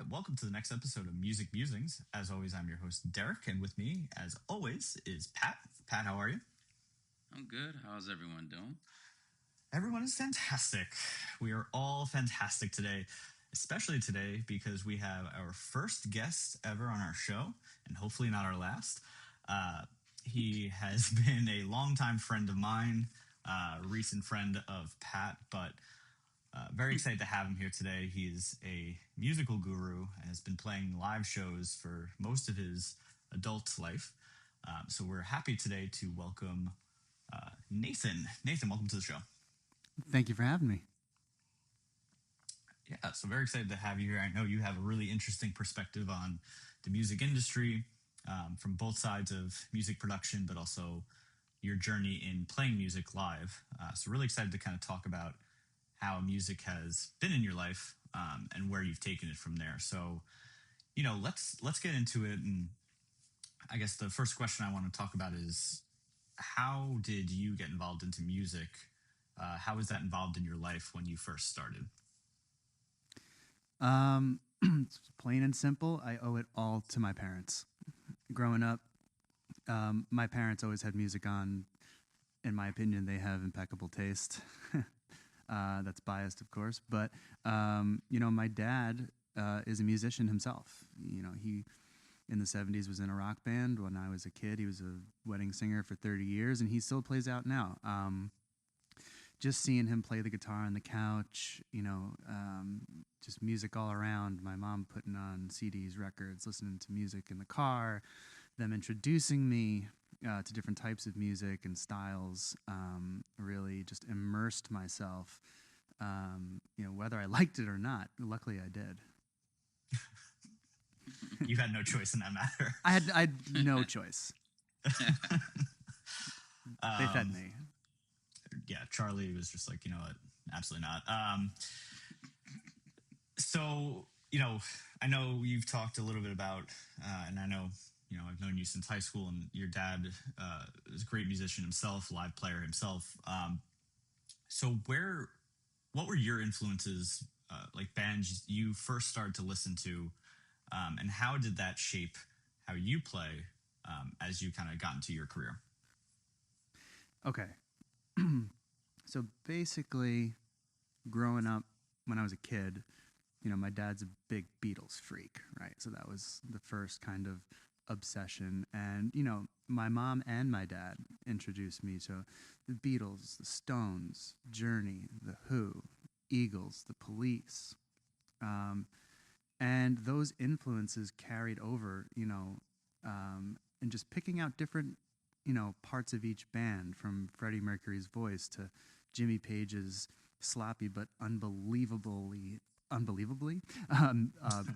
right, welcome to the next episode of Musings. As always, I'm your host, Derek, and with me, as always, is Pat. Pat, how are you? I'm good. How's everyone doing? Everyone is fantastic. We are all fantastic today, especially today because we have our first guest ever on our show, and hopefully not our last. Uh, he has been a longtime friend of mine, recent friend of Pat, but very excited to have him here today. He's a musical guru and has been playing live shows for most of his adult life. So we're happy today to welcome Nathan. Nathan, welcome to the show. Thank you for having me. Yeah, so very excited to have you here. I know you have a really interesting perspective on the music industry from both sides of music production, but also your journey in playing music live. So really excited to kind of talk about how music has been in your life and where you've taken it from there. So, let's get into it. And I guess the first question I want to talk about is how did you get involved into music? How was that involved in your life when you first started? Plain and simple, I owe it all to my parents. Growing up, my parents always had music on. In my opinion, they have impeccable taste. That's biased, of course. But, my dad is a musician himself. He, in the 70s, was in a rock band. When I was a kid, he was a wedding singer for 30 years, and he still plays out now. Just seeing him play the guitar on the couch, just music all around. My mom putting on CDs, records, listening to music in the car, them introducing me to different types of music and styles, really just immersed myself, whether I liked it or not. Luckily, I did. You had no choice in that matter. I had no choice. They fed me. Yeah, Charlie was just like, you know what, absolutely not. So, I know you've talked a little bit about, and I know, I've known you since high school, and your dad is a great musician himself, live player himself. So what were your influences, like bands you first started to listen to, and how did that shape how you play as you kind of got into your career? Okay. So basically, growing up when I was a kid, my dad's a big Beatles freak, right? So that was the first kind of obsession. And, my mom and my dad introduced me to the Beatles, the Stones, Journey, the Who, Eagles, the Police. And those influences carried over, and just picking out different parts of each band, from Freddie Mercury's voice to Jimmy Page's sloppy but unbelievably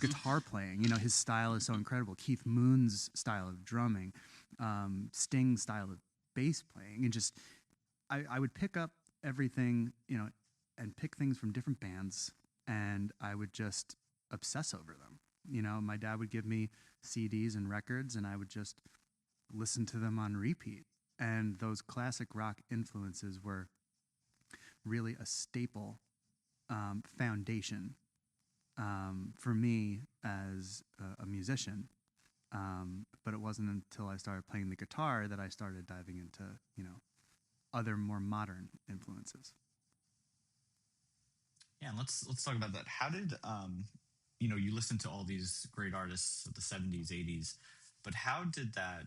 guitar playing. His style is so incredible. Keith Moon's style of drumming, Sting's style of bass playing, and just I would pick up everything, and pick things from different bands, and I would just obsess over them. My dad would give me CDs and records, and I would just listen to them on repeat. And those classic rock influences were really a staple foundation for me as a musician. But it wasn't until I started playing the guitar that I started diving into, other more modern influences. Yeah, and let's talk about that. How did you listened to all these great artists of the 70s, 80s, but how did that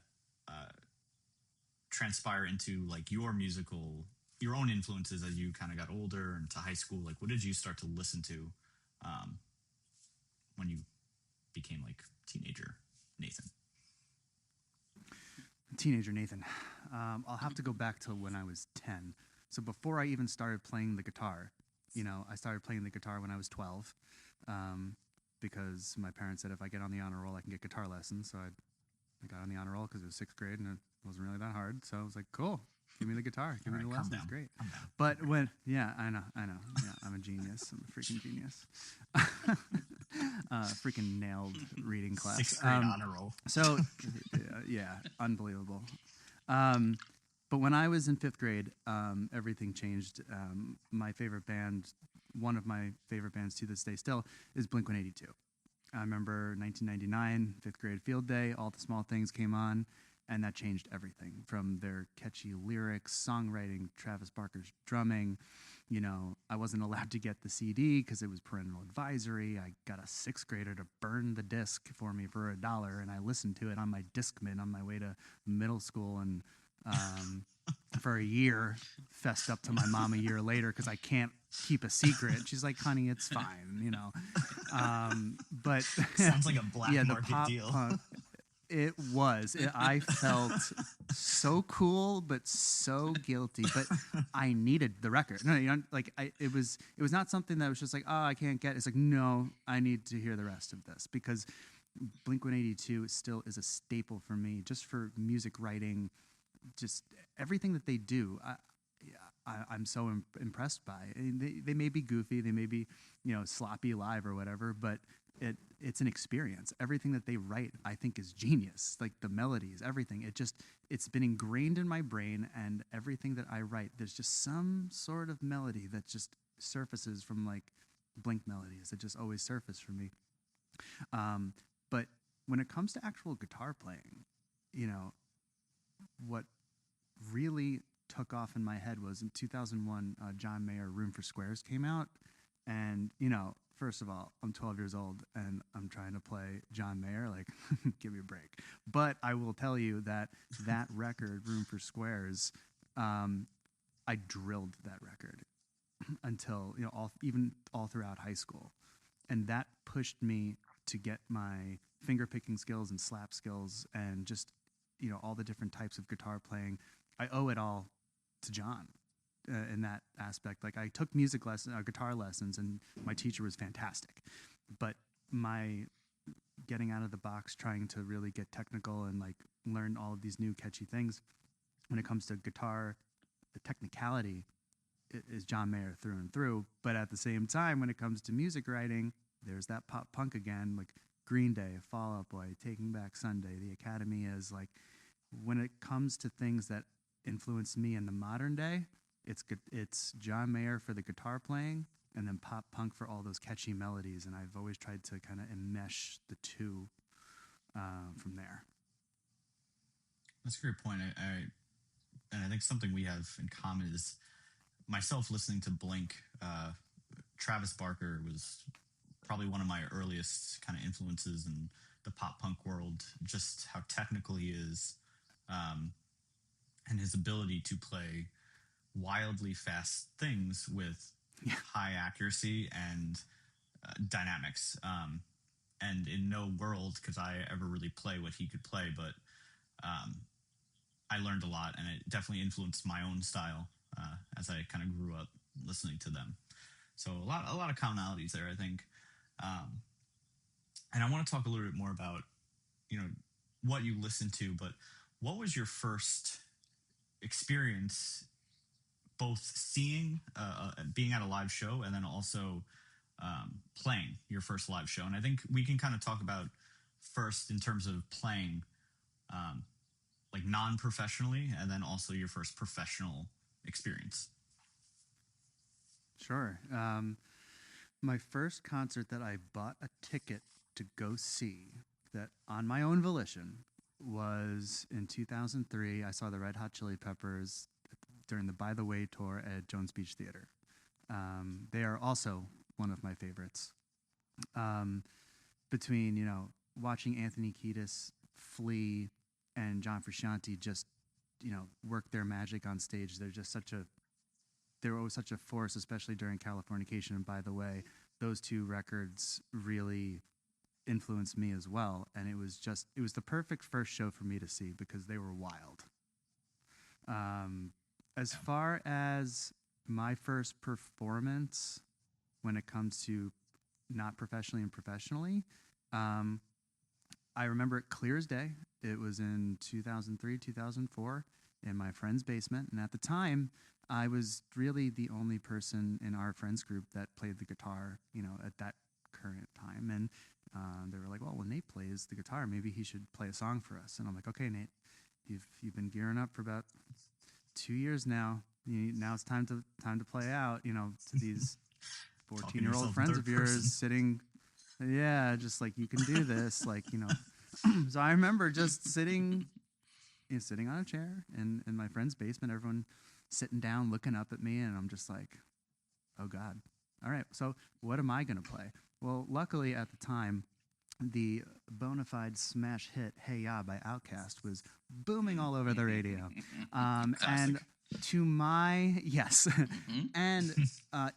transpire into like your own influences as you kind of got older and to high school? Like, what did you start to listen to when you became like teenager Nathan? Teenager Nathan. I'll have to go back to when I was 10. So before I even started playing the guitar, I started playing the guitar when I was 12, because my parents said if I get on the honor roll, I can get guitar lessons. So I got on the honor roll because it was 6th grade and it wasn't really that hard. So I was like, cool, give me the guitar, give me the lessons, great. But I know, yeah, I'm a genius. I'm a freaking genius. Freaking nailed reading class. 6th grade honor roll. So, yeah, unbelievable. But when I was in 5th grade, everything changed. My favorite band, one of my favorite bands to this day still, is Blink-182. I remember 1999, fifth grade field day, All the Small Things came on, and that changed everything from their catchy lyrics, songwriting, Travis Barker's drumming. You know, I wasn't allowed to get the CD because it was parental advisory. I got a sixth grader to burn the disc for me for $1, and I listened to it on my Discman on my way to middle school. And um, for a year, fessed up to my mom a year later because I can't keep a secret. She's like, "Honey, it's fine," you know. But Sounds like a black yeah, the market pop deal. punk. It was. I felt so cool, but so guilty. But I needed the record. No, you know, like it was. It was not something that was just like, oh, I can't get. It's like, no, I need to hear the rest of this because Blink-182 still is a staple for me, just for music writing, just everything that they do. I'm so impressed by. They may be goofy, they may be, you know, sloppy live or whatever, but it's an experience. Everything that they write, I think, is genius. Like the melodies, everything. It's been ingrained in my brain, and everything that I write, there's just some sort of melody that just surfaces from like Blink melodies that just always surface for me. But when it comes to actual guitar playing, you know, what really took off in my head was in 2001, John Mayer Room for Squares came out. And, you know, first of all, I'm 12 years old and I'm trying to play John Mayer. Like, give me a break. But I will tell you that that record, Room for Squares, I drilled that record until, you know, even all throughout high school. And that pushed me to get my finger picking skills and slap skills and just, you know, all the different types of guitar playing. I owe it all to John in that aspect. Like I took guitar lessons, and my teacher was fantastic. But my getting out of the box, trying to really get technical and like learn all of these new catchy things when it comes to guitar, the technicality is John Mayer through and through. But at the same time, when it comes to music writing, there's that pop punk again, like Green Day, Fall Out Boy, Taking Back Sunday, The Academy is like, when it comes to things that influenced me in the modern day, it's John Mayer for the guitar playing, and then pop punk for all those catchy melodies. And I've always tried to kind of enmesh the two from there. That's a great point. And I think something we have in common is myself listening to Blink. Travis Barker was probably one of my earliest kind of influences in the pop punk world. Just how technical he is, and his ability to play wildly fast things with high accuracy and dynamics. And in no world could I ever really play what he could play, but I learned a lot, and it definitely influenced my own style as I kind of grew up listening to them. So a lot of commonalities there, I think. And I want to talk a little bit more about, you know, what you listened to, but what was your first experience, both seeing, being at a live show, and then also playing your first live show? And I think we can kind of talk about first in terms of playing, like non-professionally, and then also your first professional experience. Sure. My first concert that I bought a ticket to go see, that on my own volition, was in 2003. I saw the Red Hot Chili Peppers during the By the Way tour at Jones Beach Theater. They are also one of my favorites. Between, you know, watching Anthony Kiedis, Flea, and John Frusciante just, you know, work their magic on stage, they were always such a force, especially during Californication and By the Way. Those two records really influenced me as well, and it was the perfect first show for me to see because they were wild. As far as my first performance when it comes to not professionally and professionally, I remember it clear as day. It was in 2003, 2004 in my friend's basement, and at the time I was really the only person in our friends group that played the guitar, you know, at that current time. And they were like, well, when Nate plays the guitar, maybe he should play a song for us. And I'm like, okay, Nate, you've been gearing up for about 2 years now. Now it's time to play out, you know, to these 14-year-old friends of yours sitting Yeah, just like, you can do this, like, you know. So I remember just sitting on a chair in my friend's basement, everyone sitting down, looking up at me, and I'm just like, oh God. All right, so what am I going to play? Well, luckily at the time, the bona fide smash hit "Hey Ya" by Outkast was booming all over the radio, Classic. and to my yes, and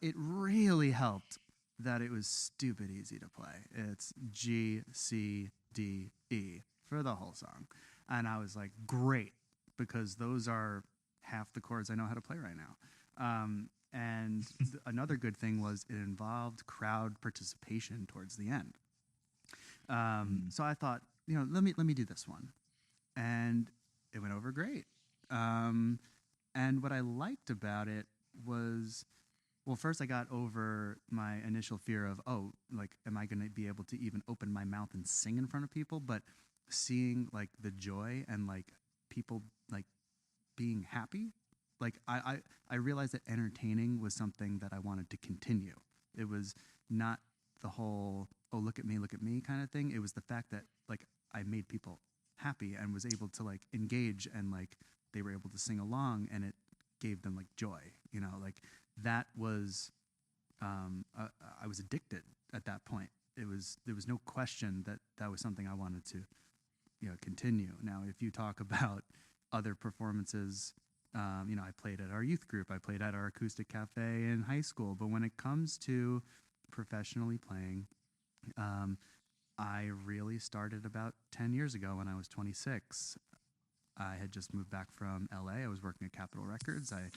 it really helped that it was stupid easy to play. It's G C D E for the whole song, and I was like, great, because those are half the chords I know how to play right now. And another good thing was it involved crowd participation towards the end. So I thought, let me do this one, and it went over great. And what I liked about it was, well, first I got over my initial fear of, oh, like, am I going to be able to even open my mouth and sing in front of people? But seeing like the joy and like people like being happy, like I realized that entertaining was something that I wanted to continue. It was not the whole, oh, look at me kind of thing. It was the fact that like I made people happy and was able to like engage, and like they were able to sing along, and it gave them like joy, like that was, I was addicted at that point. There was no question that that was something I wanted to, continue. Now, if you talk about other performances, I played at our youth group, I played at our acoustic cafe in high school, but when it comes to professionally playing, um, I really started about 10 years ago when I was 26. I had just moved back from LA. I was working at Capitol Records. I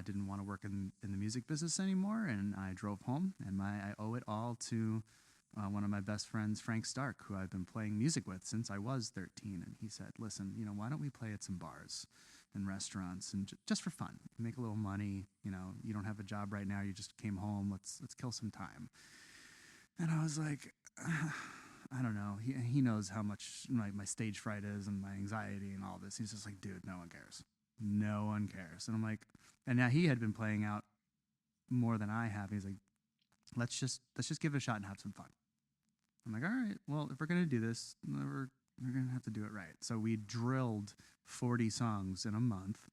didn't want to work in the music business anymore, and I drove home. And I owe it all to one of my best friends, Frank Stark, who I've been playing music with since I was 13. And he said, "Listen, why don't we play at some bars and restaurants, and just for fun, make a little money. You don't have a job right now. You just came home. Let's kill some time." And I was like, I don't know. He knows how much my stage fright is and my anxiety and all this. He's just like, dude, no one cares. No one cares. And I'm like, and now he had been playing out more than I have. He's like, let's just give it a shot and have some fun. I'm like, all right, well, if we're gonna do this, we're gonna have to do it right. So we drilled 40 songs in a month.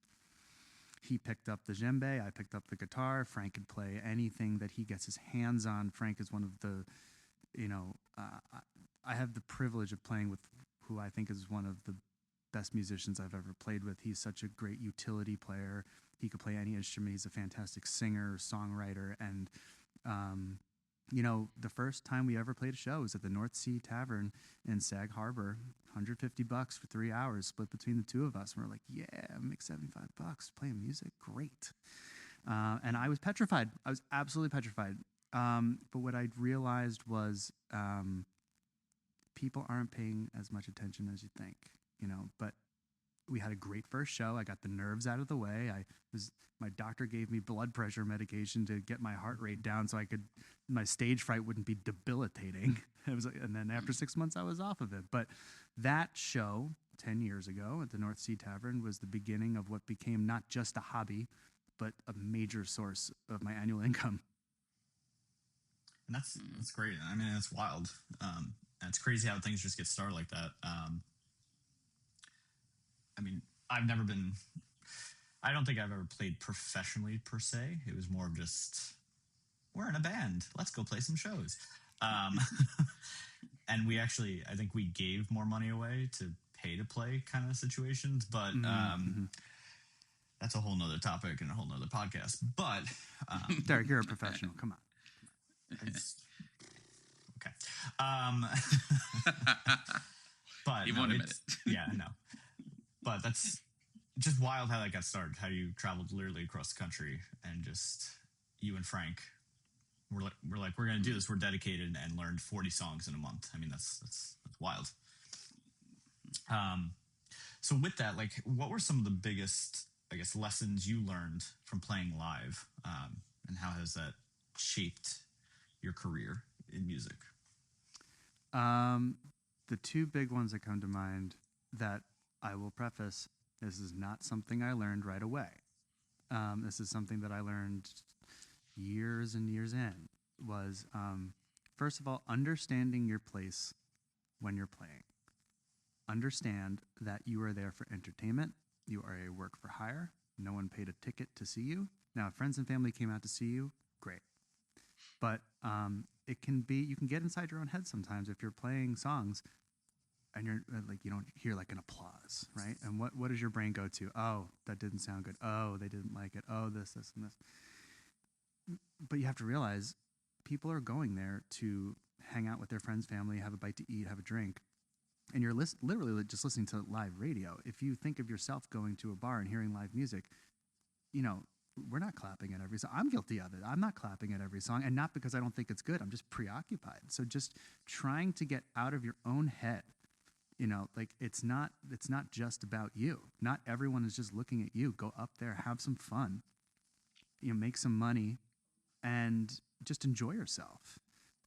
He picked up the djembe, I picked up the guitar. Frank could play anything that he gets his hands on. Frank is one of the, I have the privilege of playing with who I think is one of the best musicians I've ever played with. He's such a great utility player. He could play any instrument. He's a fantastic singer, songwriter, and the first time we ever played a show was at the North Sea Tavern in Sag Harbor. $150 for 3 hours, split between the two of us. And we're like, yeah, make $75 playing music, great. And I was petrified. I was absolutely petrified. But what I realized was, people aren't paying as much attention as you think, but we had a great first show. I got the nerves out of the way. My doctor gave me blood pressure medication to get my heart rate down so my stage fright wouldn't be debilitating. And then after 6 months, I was off of it. But that show 10 years ago at the North Sea Tavern was the beginning of what became not just a hobby, but a major source of my annual income. And that's great. I mean, it's wild. And it's crazy how things just get started like that. I mean, I don't think I've ever played professionally per se. It was more of just, we're in a band, let's go play some shows. And I think we gave more money away to pay to play kind of situations, but that's a whole nother topic and a whole nother podcast. But Derek, you're a professional. Come on. Okay. But He won't admit it. Yeah, I know. But that's just wild how that got started. How you traveled literally across the country, and just you and Frank we're going to do this. We're dedicated and learned 40 songs in a month. I mean, that's wild. So with that, like, what were some of the biggest, I guess, lessons you learned from playing live, and how has that shaped your career in music? The two big ones that come to mind, that I will preface, this is not something I learned right away. This is something that I learned years and years in, was first of all, understanding your place when you're playing. Understand that you are there for entertainment. You are a work for hire. No one paid a ticket to see you. Now, if friends and family came out to see you, great. But it can be, you can get inside your own head sometimes if you're playing songs and you're like, you don't hear like an applause, right? And what does your brain go to? Oh, that didn't sound good. Oh, they didn't like it. Oh, this, and this. But you have to realize people are going there to hang out with their friends, family, have a bite to eat, have a drink. And you're literally just listening to live radio. If you think of yourself going to a bar and hearing live music, we're not clapping at every song. I'm guilty of it. I'm not clapping at every song, and not because I don't think it's good. I'm just preoccupied. So just trying to get out of your own head. Like it's not just about you. Not everyone is just looking at you. Go up there, have some fun, make some money, and just enjoy yourself.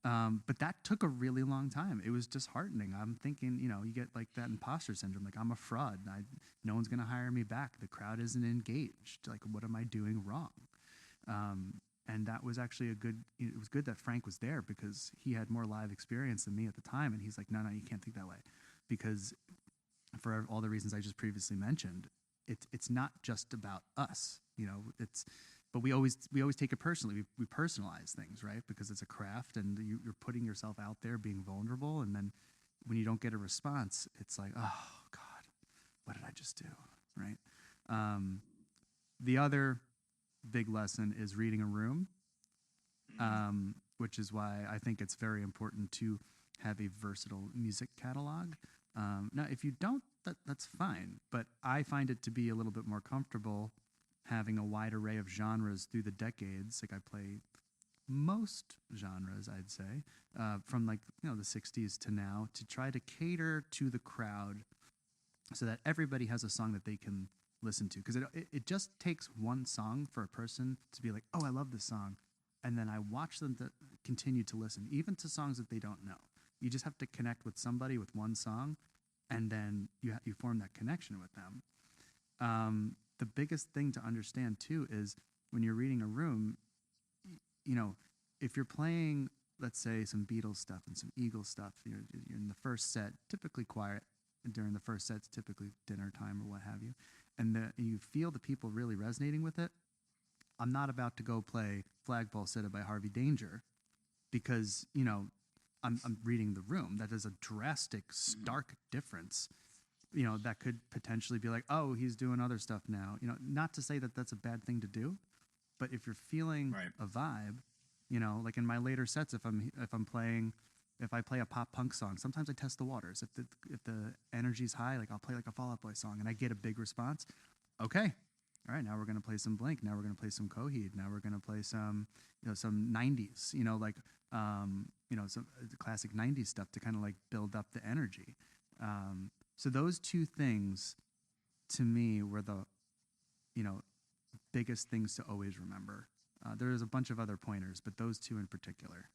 But that took a really long time. It was disheartening. I'm thinking, you get like that imposter syndrome. Like, I'm a fraud. No one's going to hire me back. The crowd isn't engaged. Like, what am I doing wrong? And that was actually it was good that Frank was there, because he had more live experience than me at the time. And he's like, no, you can't think that way. Because for all the reasons I just previously mentioned, it's not just about us. But we always take it personally. We personalize things, right? Because it's a craft, and you're putting yourself out there, being vulnerable, and then when you don't get a response, it's like, oh God, what did I just do, right? The other big lesson is reading a room, which is why I think it's very important to have a versatile music catalog. Now, if you don't, that's fine. But I find it to be a little bit more comfortable having a wide array of genres through the decades. Like, I play most genres, I'd say, from the 60s to now, to try to cater to the crowd so that everybody has a song that they can listen to. Because it just takes one song for a person to be like, oh, I love this song. And then I watch them to continue to listen, even to songs that they don't know. You just have to connect with somebody with one song, and then you form that connection with them. The biggest thing to understand too is when you're reading a room, if you're playing, let's say, some Beatles stuff and some Eagles stuff, you're in the first set, typically quiet. During the first set, it's typically dinner time or what have you, and you feel the people really resonating with it. I'm not about to go play Flagpole Sitta by Harvey Danger, because I'm reading the room. That is a drastic, stark difference. That could potentially be like, oh, he's doing other stuff now. Not to say that that's a bad thing to do, but if you're feeling a vibe, like in my later sets, if I play a pop punk song, sometimes I test the waters. If the energy's high, like I'll play like a Fall Out Boy song and I get a big response. Okay. All right, now we're going to play some Blink. Now we're going to play some Coheed. Now we're going to play some 90s, some classic 90s stuff to kind of like build up the energy. So those two things, to me, were the, biggest things to always remember. There's a bunch of other pointers, but those two in particular.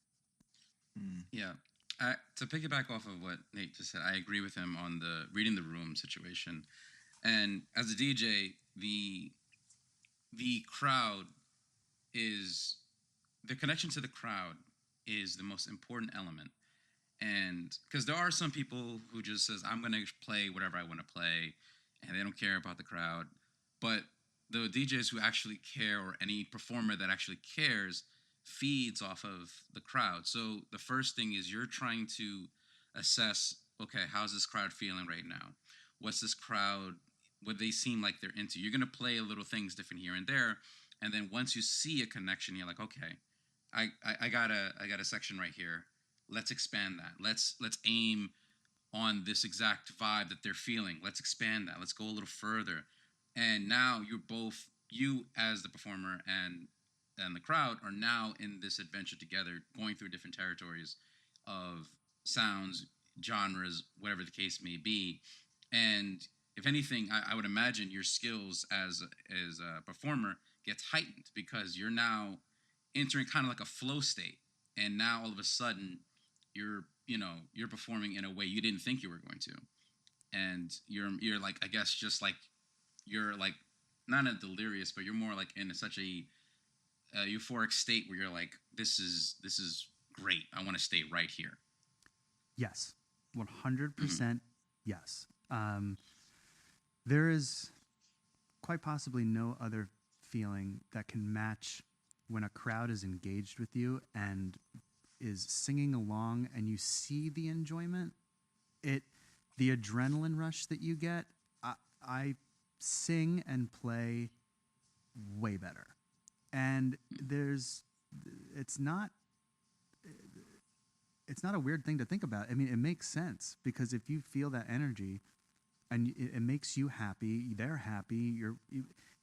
Yeah. To piggyback off of what Nate just said, I agree with him on the reading the room situation. And as a DJ, the crowd is, the connection to the crowd is the most important element. And because there are some people who just says, I'm going to play whatever I want to play, and they don't care about the crowd. But the DJs who actually care, or any performer that actually cares, feeds off of the crowd. So the first thing is you're trying to assess, okay, how's this crowd feeling right now? What's this crowd, what they seem like they're into? You're going to play a little things different here and there. And then once you see a connection, you're like, okay, I got a section right here. Let's expand that. Let's aim on this exact vibe that they're feeling. Let's expand that. Let's go a little further. And now you as the performer and the crowd are now in this adventure together, going through different territories of sounds, genres, whatever the case may be. And if anything, I would imagine your skills as a performer gets heightened, because you're now entering kind of like a flow state. And now all of a sudden you're performing in a way you didn't think you were going to. And you're like, I guess, just like, you're like not a delirious, but you're more like in such a euphoric state where you're like, this is great. I want to stay right here. Yes, 100% yes. There is quite possibly no other feeling that can match when a crowd is engaged with you and is singing along and you see the enjoyment. The adrenaline rush that you get, I sing and play way better. And it's not a weird thing to think about. I mean, it makes sense because if you feel that energy and it makes you happy, they're happy.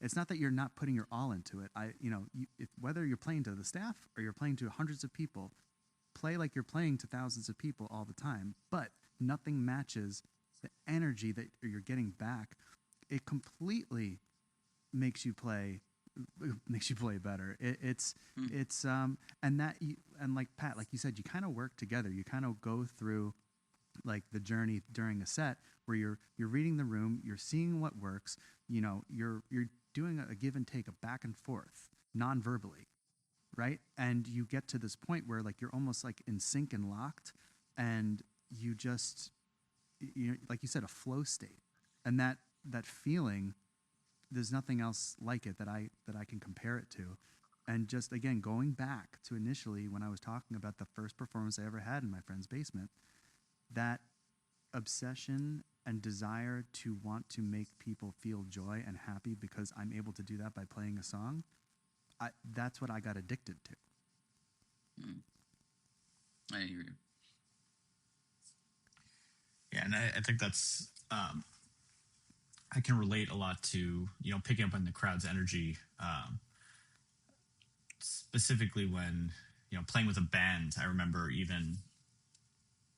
It's not that you're not putting your all into it. Whether you're playing to the staff or you're playing to hundreds of people, play like you're playing to thousands of people all the time. But nothing matches the energy that you're getting back. It completely makes you play better. And like Pat, like you said, you kind of work together. You kind of go through like the journey during a set where you're reading the room, you're seeing what works. You're doing a give and take, a back and forth, non-verbally, right? And you get to this point where like you're almost like in sync and locked, and you just like you said, a flow state, and that feeling. There's nothing else like it that I can compare it to. And just again, going back to initially when I was talking about the first performance I ever had in my friend's basement, that obsession and desire to want to make people feel joy and happy because I'm able to do that by playing a song, that's what I got addicted to. I hear you. Yeah, and I think that's I can relate a lot to picking up on the crowd's energy, specifically when playing with a band. I remember even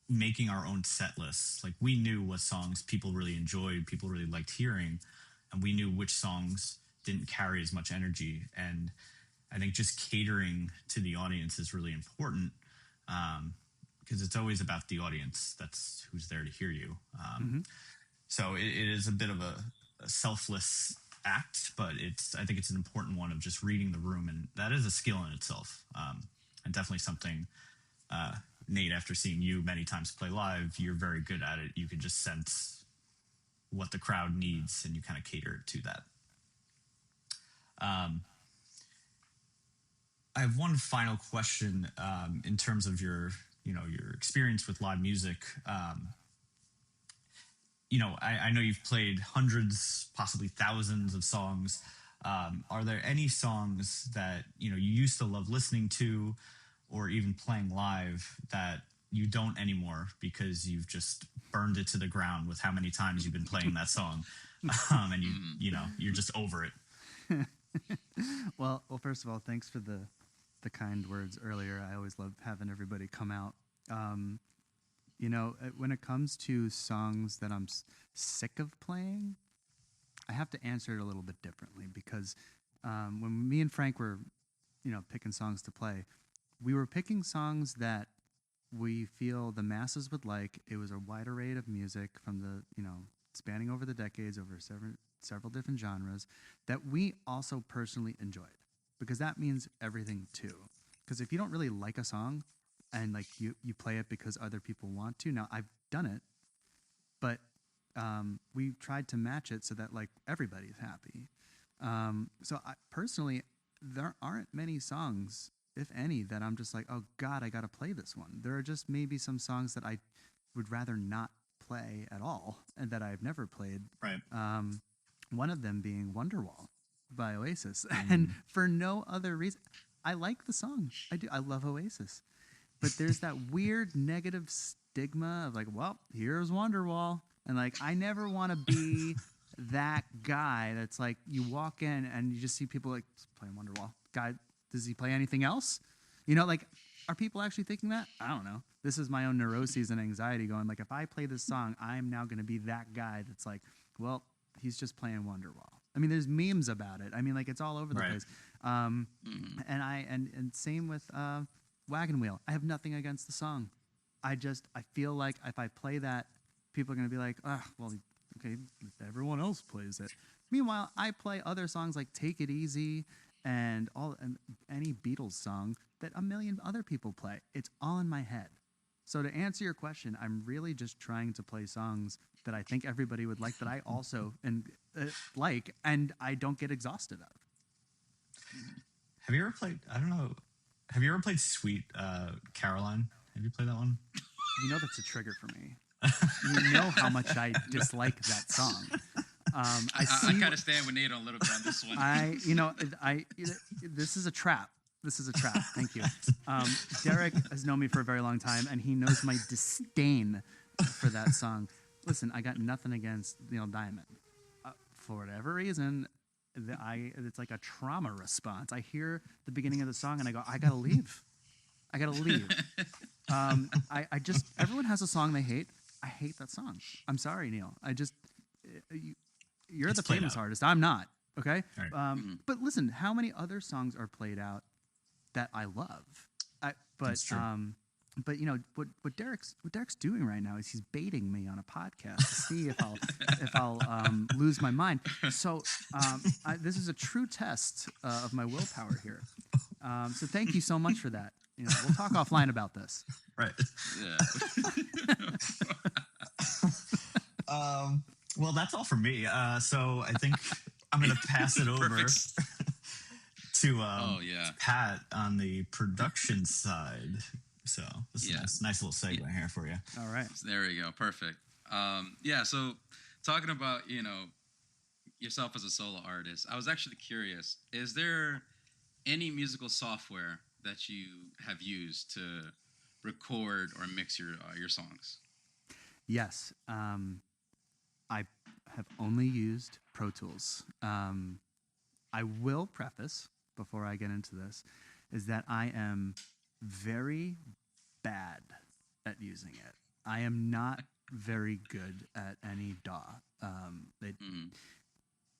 making our own set lists. Like we knew what songs people really enjoyed, people really liked hearing, and we knew which songs didn't carry as much energy. And I think just catering to the audience is really important, because it's always about the audience. That's who's there to hear you. So it is a bit of a selfless act, but I think it's an important one of just reading the room, and that is a skill in itself, and definitely something. Nate, after seeing you many times play live, you're very good at it. You can just sense what the crowd needs, and you kind of cater to that. I have one final question in terms of your experience with live music. I know you've played hundreds, possibly thousands of songs. Are there any songs that you used to love listening to, or even playing live, that you don't anymore because you've just burned it to the ground with how many times you've been playing that song, and you're just over it? Well, first of all, thanks for the kind words earlier. I always love having everybody come out. When it comes to songs that I'm sick of playing, I have to answer it a little bit differently because when me and Frank were, picking songs to play, we were picking songs that we feel the masses would like. It was a wide array of music from the, spanning over the decades, over several different genres that we also personally enjoyed, because that means everything too. Because if you don't really like a song and like you play it because other people want to, now I've done it, but we tried to match it so that like everybody's happy. So personally, there aren't many songs, if any, that I'm just like, oh God, I got to play this one. There are just maybe some songs that I would rather not play at all and that I've never played. Right. One of them being Wonderwall by Oasis. And for no other reason, I like the song. I do. I love Oasis. But there's that weird negative stigma of like, well, here's Wonderwall. And like, I never want to be that guy that's like, you walk in and you just see people like playing Wonderwall. Guy, does he play anything else? Like, are people actually thinking that? I don't know. This is my own neuroses and anxiety going like, if I play this song, I'm now going to be that guy that's like, well, he's just playing Wonderwall. I mean, there's memes about it. I mean, like, it's all over the place. And same with Wagon Wheel. I have nothing against the song. I feel like if I play that, people are going to be like, oh, well, okay, everyone else plays it. Meanwhile, I play other songs like Take It Easy and any Beatles song that a million other people play. It's all in my head. So to answer your question, I'm really just trying to play songs that I think everybody would like, that I also like, and I don't get exhausted of. Have you ever played? I don't know. Have you ever played Sweet Caroline? Have you played that one? You know that's a trigger for me. You know how much I dislike that song. I kind of stand with Nate a little bit on this one. This is a trap. This is a trap. Thank you. Derek has known me for a very long time, and he knows my disdain for that song. Listen, I got nothing against Neil Diamond. For whatever reason, it's like a trauma response. I hear the beginning of the song, and I go, I gotta leave. I gotta leave. I just, everyone has a song they hate. I hate that song. I'm sorry, Neil. You're the famous artist. I'm not. Okay. Right. But listen, how many other songs are played out that I love? That's true. But you know what Derek's doing right now is he's baiting me on a podcast to see if I'll lose my mind. So this is a true test of my willpower here. So thank you so much for that. You know, we'll talk offline about this. Right. Yeah. Well, that's all for me. So I think I'm going to pass it over to Pat on the production side. So this is a nice little segue here for you. All right. There we go. Perfect. So talking about, yourself as a solo artist, I was actually curious, is there any musical software that you have used to record or mix your songs? Yes. I have only used Pro Tools. I will preface, before I get into this, is that I am very bad at using it. I am not very good at any DAW,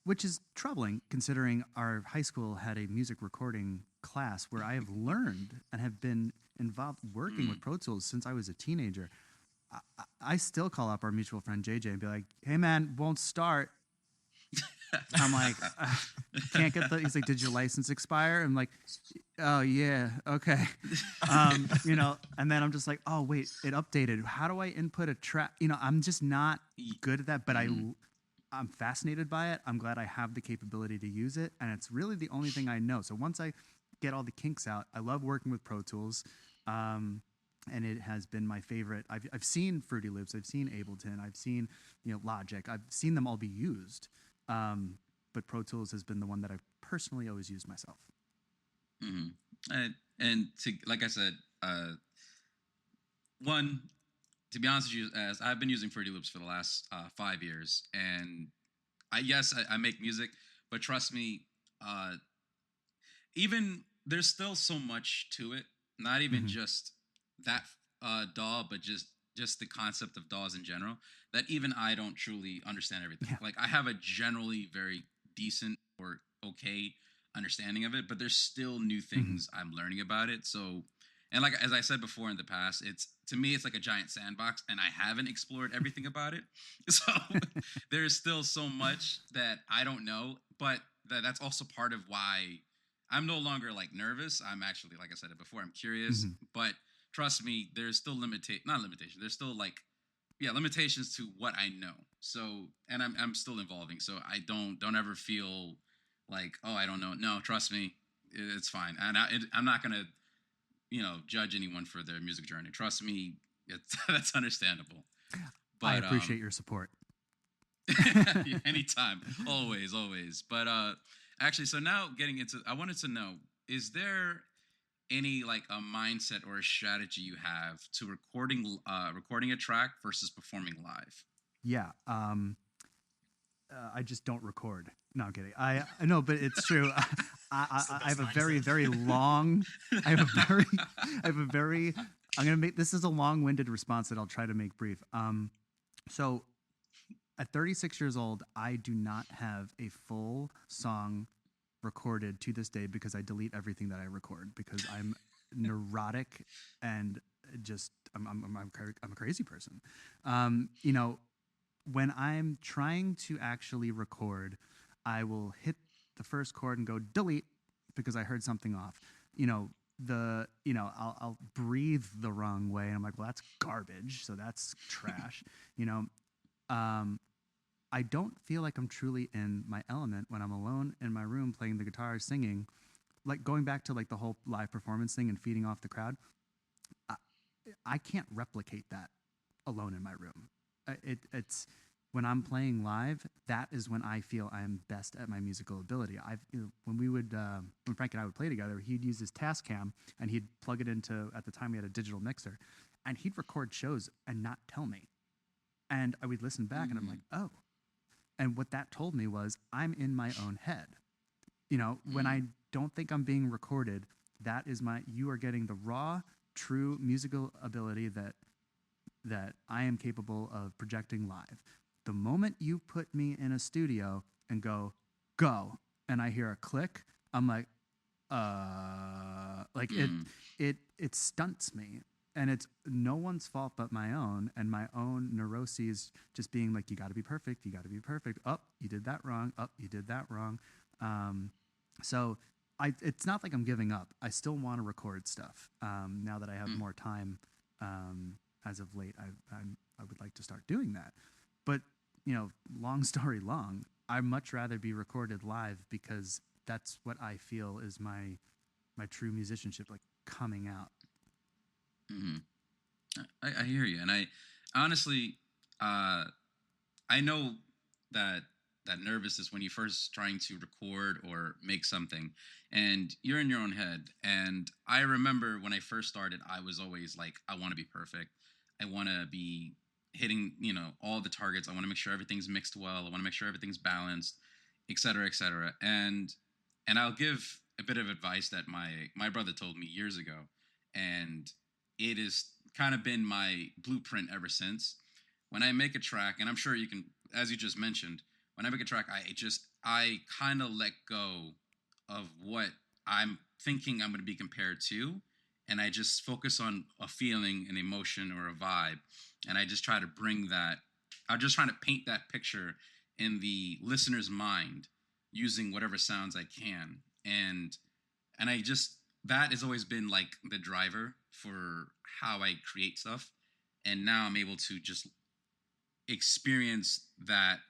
which is troubling considering our high school had a music recording class where I have learned and have been involved working with Pro Tools since I was a teenager. I still call up our mutual friend JJ and be like, "Hey man, won't start." I'm like, can't get the. He's like, "Did your license expire?" I'm like, "Oh yeah, okay." And then I'm just like, "Oh wait, it updated. How do I input a track?" I'm just not good at that, but I'm fascinated by it. I'm glad I have the capability to use it, and it's really the only thing I know. So once I get all the kinks out, I love working with Pro Tools. And it has been my favorite. I've seen Fruity Loops, I've seen Ableton, I've seen Logic, I've seen them all be used, but Pro Tools has been the one that I've personally always used myself. And like I said, one, to be honest with you, as I've been using Fruity Loops for the last 5 years, and I make music, but trust me, even there's still so much to it. Not even just that DAW, but just the concept of DAWs in general, that even I don't truly understand everything. Yeah. Like I have a generally very decent or okay understanding of it, but there's still new things I'm learning about it. So, and like as I said before in the past, to me it's like a giant sandbox, and I haven't explored everything about it. So there's still so much that I don't know, but that's also part of why I'm no longer like nervous. I'm actually, like I said it before, I'm curious, but trust me, there's still there's still limitations to what I know. So, and I'm still evolving. So I don't ever feel like, oh, I don't know. No, trust me, it's fine. And I'm not going to, judge anyone for their music journey. Trust me, that's understandable. But I appreciate your support. Anytime, always. But actually, so now I wanted to know, is there any like a mindset or a strategy you have to recording a track versus performing live? Yeah. I just don't record. No, I'm kidding. I know, but it's true. I have a very, very long. I'm gonna make this is a long-winded response that I'll try to make brief. So, at 36 years old, I do not have a full song recorded to this day because I delete everything that I record because I'm neurotic and just I'm a crazy person. When I'm trying to actually record, I will hit the first chord and go delete because I heard something off. I'll breathe the wrong way, and I'm like, well, that's garbage, so that's trash. you know I don't feel like I'm truly in my element when I'm alone in my room playing the guitar, singing. Like going back to like the whole live performance thing and feeding off the crowd, I, I can't replicate that alone in my room. It's when I'm playing live, that is when I feel I'm best at my musical ability. When when Frank and I would play together, he'd use his Tascam and he'd plug it into, at the time we had a digital mixer, and he'd record shows and not tell me. And I would listen back and I'm like, oh. And what that told me was I'm in my own head. When I don't think I'm being recorded, you are getting the raw, true musical ability that I am capable of projecting live. The moment you put me in a studio and go, and I hear a click, I'm like, like it stunts me. And it's no one's fault but my own, and my own neuroses just being like, you got to be perfect. You got to be perfect. Oh, you did that wrong. Oh, you did that wrong. So it's not like I'm giving up. I still want to record stuff. Now that I have more time, as of late, I would like to start doing that. But long story long, I'd much rather be recorded live, because that's what I feel is my true musicianship, like coming out. Mm-hmm. I hear you, and I honestly, I know that nervousness when you first trying to record or make something, and you're in your own head. And I remember when I first started, I was always like, I want to be perfect. I want to be hitting, all the targets. I want to make sure everything's mixed well. I want to make sure everything's balanced, et cetera, et cetera. And I'll give a bit of advice that my brother told me years ago, and it has kind of been my blueprint ever since. When I make a track, and I'm sure you can, as you just mentioned, when I make a track, I kind of let go of what I'm thinking I'm going to be compared to, and I just focus on a feeling, an emotion, or a vibe, and I just try to bring that. I'm just trying to paint that picture in the listener's mind using whatever sounds I can, and I just, that has always been like the driver for how I create stuff, and now I'm able to just experience that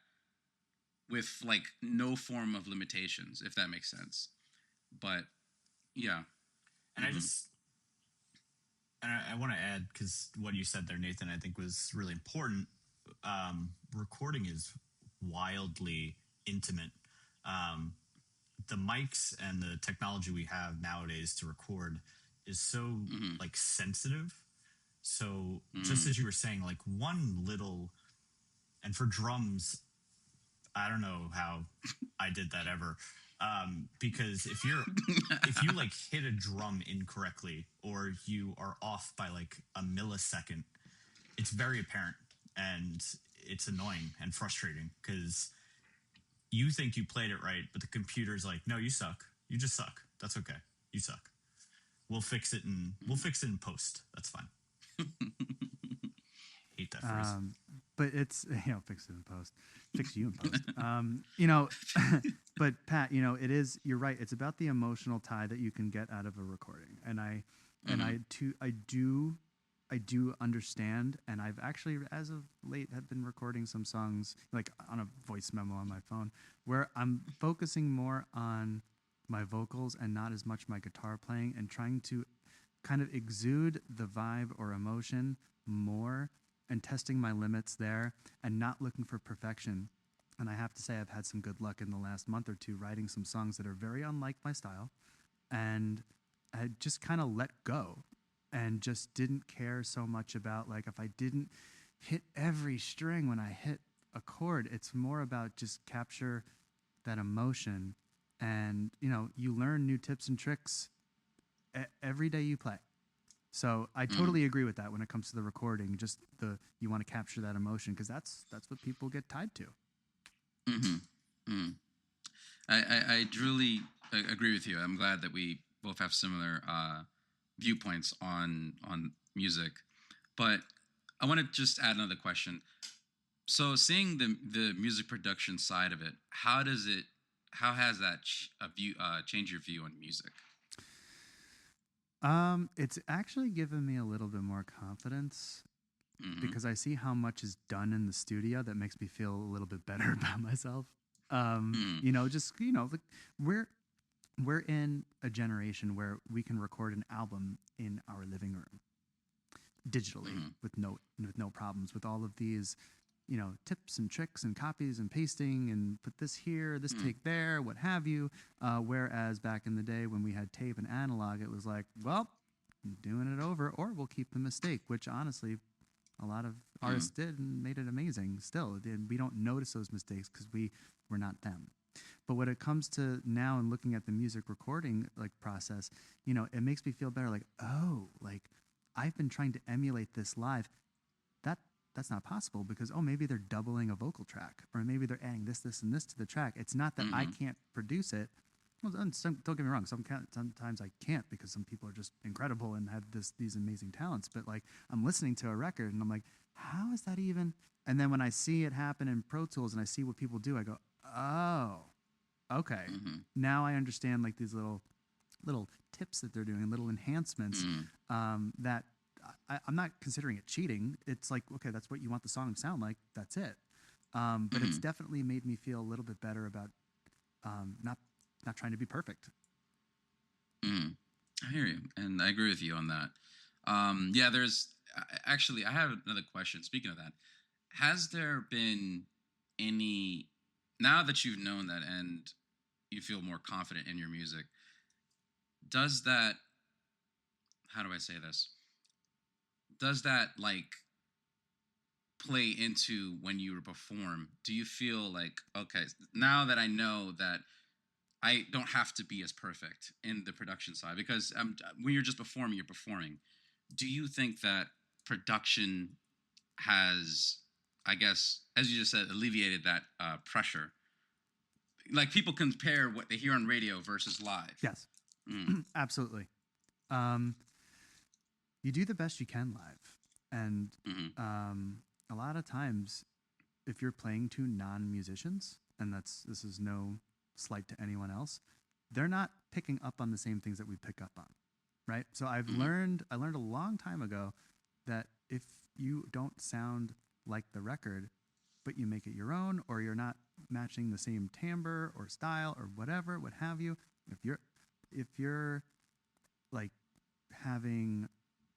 with like no form of limitations, if that makes sense. But yeah. And I want to add, because what you said there, Nathan, I think was really important. Recording is wildly intimate. The mics and the technology we have nowadays to record is so like sensitive. So just as you were saying, like one little, and for drums, I don't know how I did that ever. Because if you like hit a drum incorrectly, or you are off by like a millisecond, it's very apparent, and it's annoying and frustrating, because you think you played it right, but the computer's like, no, you suck. You just suck. That's okay. You suck. We'll fix it in post. That's fine. Hate that phrase. But it's fix it in post, fix you in post. But Pat, you're right. It's about the emotional tie that you can get out of a recording, and I do understand, and I've actually, as of late, have been recording some songs like on a voice memo on my phone, where I'm focusing more on my vocals and not as much my guitar playing, and trying to kind of exude the vibe or emotion more, and testing my limits there, and not looking for perfection. And I have to say, I've had some good luck in the last month or two writing some songs that are very unlike my style, and I just kind of let go, and just didn't care so much about, like, if I didn't hit every string when I hit a chord. It's more about just capture that emotion, and you learn new tips and tricks every day you play. So I totally agree with that when it comes to the recording. Just you want to capture that emotion, because that's what people get tied to. I truly agree with you. I'm glad that we both have similar viewpoints on music. But I want to just add another question. So, seeing the music production side of it, how has that changed your view on music? It's actually given me a little bit more confidence Mm-hmm. because I see how much is done in the studio that makes me feel a little bit better about myself. Mm-hmm. Just like we're we're in a generation where we can record an album in our living room digitally Mm-hmm. with no problems with all of these tips and tricks and copies and pasting and put this here, this take there, what have you. Whereas back in the day when we had tape and analog, it was like, well, doing it over, or we'll keep the mistake, which honestly a lot of Mm-hmm. artists did and made it amazing still. We don't notice those mistakes because we're not them. But when it comes to now and looking at the music recording like process, it makes me feel better. Like, oh, like I've been trying to emulate this live. That that's not possible because maybe they're doubling a vocal track or maybe they're adding this and this to the track. It's not that I Mm-hmm. can't produce it. Well, don't get me wrong. Sometimes I can't because some people are just incredible and have these amazing talents. But like I'm listening to a record and I'm like, how is that even? And then when I see it happen in Pro Tools and I see what people do, I go, oh, okay. Mm-hmm. Now I understand like these little tips that they're doing, little enhancements that I'm not considering it cheating. It's like, okay, that's what you want the song to sound like. That's it. But it's Mm-hmm. definitely made me feel a little bit better about not trying to be perfect. Mm-hmm. I hear you, and I agree with you on that. Yeah, actually, I have another question. Speaking of that, has there been any, now that you've known that and you feel more confident in your music, does that, how do I say this? Does that like play into when you perform? Do you feel like, okay, now that I know that I don't have to be as perfect in the production side, because when you're just performing, you're performing. Do you think that production has, I guess, as you just said, alleviated that pressure? Like people compare what they hear on radio versus live. Yes, Mm. absolutely. Um, you do the best you can live, and Mm-hmm. a lot of times, if you're playing to non-musicians, and this is no slight to anyone else, they're not picking up on the same things that we pick up on, right? So Mm-hmm. I learned a long time ago that if you don't sound like the record, but you make it your own, or you're not matching the same timbre or style or whatever, what have you, if you're like having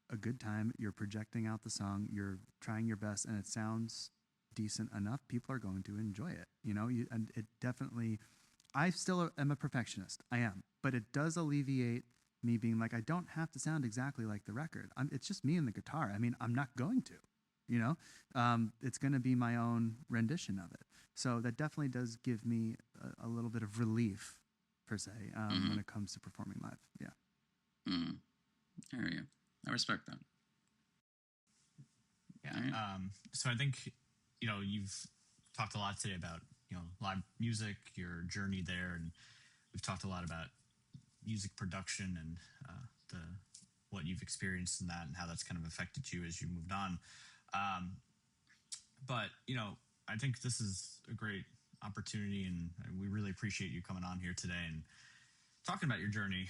a good time, you're projecting out the song, you're trying your best, and it sounds decent enough, people are going to enjoy it. And it definitely. I still am a perfectionist. I am, but it does alleviate me being like I don't have to sound exactly like the record. It's just me and the guitar. I mean, I'm not going to. It's going to be my own rendition of it. So that definitely does give me a little bit of relief, per se, Mm-hmm. when it comes to performing live. Yeah. Mm-hmm. I hear you. I respect that. Yeah. All right. So I think you've talked a lot today about live music, your journey there, and we've talked a lot about music production and the what you've experienced in that and how that's kind of affected you as you moved on. Um, but I think this is a great opportunity, and we really appreciate you coming on here today and talking about your journey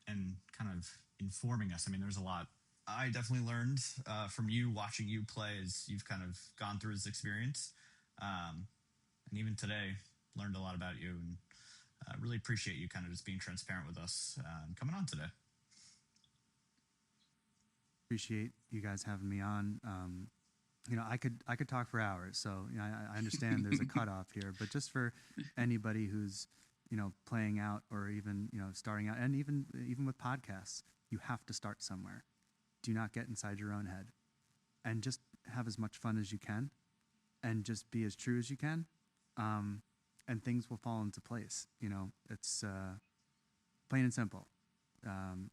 and kind of informing us. I mean, there's a lot I definitely learned from you watching you play as you've kind of gone through this experience. And even today, learned a lot about you and really appreciate you kind of just being transparent with us and coming on today. Appreciate you guys having me on. I could talk for hours, so I understand there's a cutoff here, but just for anybody who's playing out or even starting out, and even with podcasts, you have to start somewhere. Do not get inside your own head, and just have as much fun as you can, and just be as true as you can, and things will fall into place. It's plain and simple.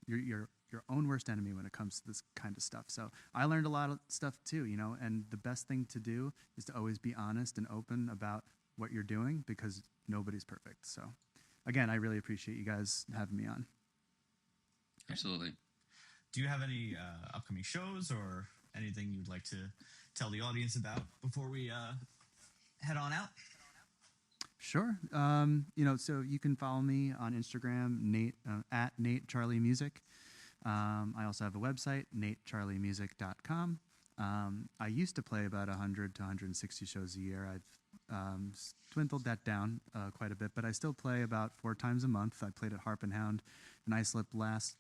Your own worst enemy when it comes to this kind of stuff. So I learned a lot of stuff too, and the best thing to do is to always be honest and open about what you're doing because nobody's perfect. So again, I really appreciate you guys having me on. Absolutely. Do you have any upcoming shows or anything you'd like to tell the audience about before we head on out? Sure. So you can follow me on Instagram, Nate at Nate Charlie Music. I also have a website, natecharliemusic.com. I used to play about 100 to 160 shows a year. I've dwindled that down quite a bit, but I still play about 4 times a month. I played at Harp and Hound in Islip last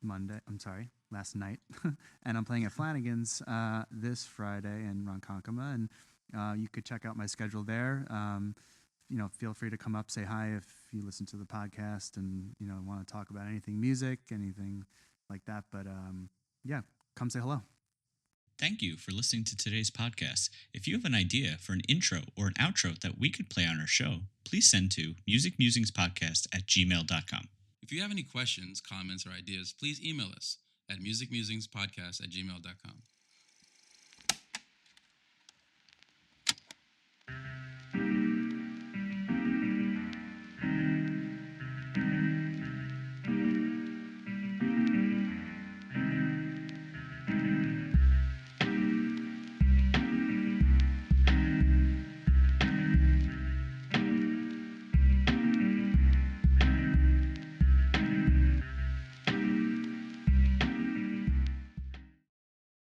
night. And I'm playing at Flanagan's this Friday in Ronkonkoma. And you could check out my schedule there. Feel free to come up, say hi if you listen to the podcast and, want to talk about anything music, anything like that. But yeah, come say hello. Thank you for listening to today's podcast. If you have an idea for an intro or an outro that we could play on our show, please send to musicmusingspodcast@gmail.com. If you have any questions, comments, or ideas, please email us at musicmusingspodcast@gmail.com.